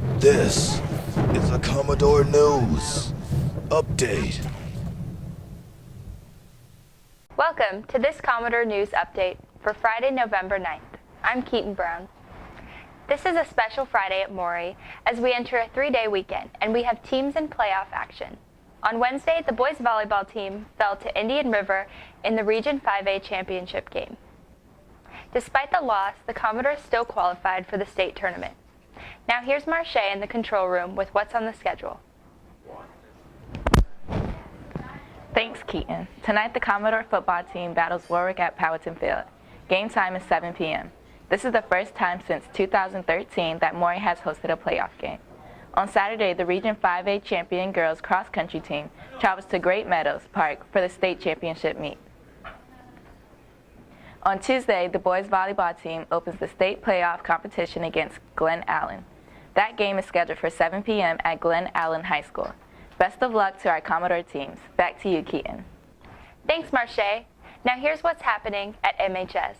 This is a Commodore News Update. Welcome to this Commodore News Update for Friday, November 9th. I'm Keaton Brown. This is a special Friday at Maury as we enter a 3-day weekend and we have teams in playoff action. On Wednesday, the boys volleyball team fell to Indian River in the Region 5A championship game. Despite the loss, the Commodores still qualified for the state tournament. Now here's Marche in the control room with what's on the schedule. Thanks, Keaton. Tonight, the Commodore football team battles Warwick at Powhatan Field. Game time is 7 p.m. This is the first time since 2013 that Maury has hosted a playoff game. On Saturday, the Region 5A champion girls cross-country team travels to Great Meadows Park for the state championship meet. On Tuesday, the boys volleyball team opens the state playoff competition against Glen Allen. That game is scheduled for 7 p.m. at Glen Allen High School. Best of luck to our Commodore teams. Back to you, Keaton. Thanks, Marche. Now here's what's happening at MHS.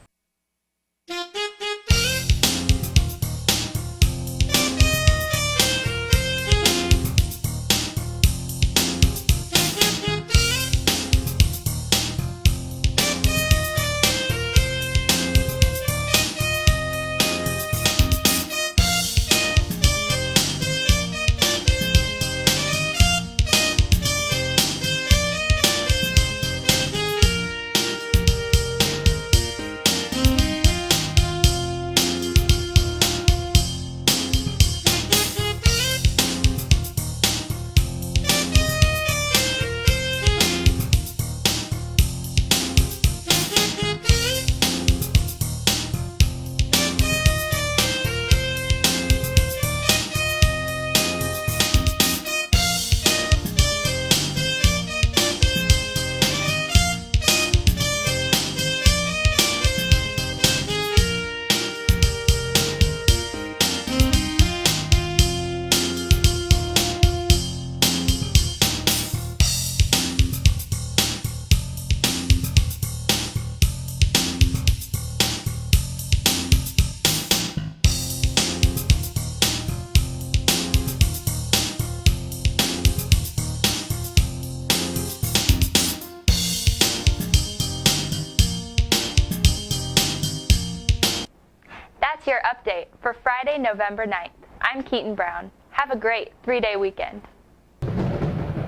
That's your update for Friday, November 9th. I'm Keaton Brown. Have a great 3-day weekend.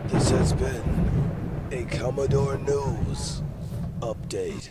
This has been a Commodore News Update.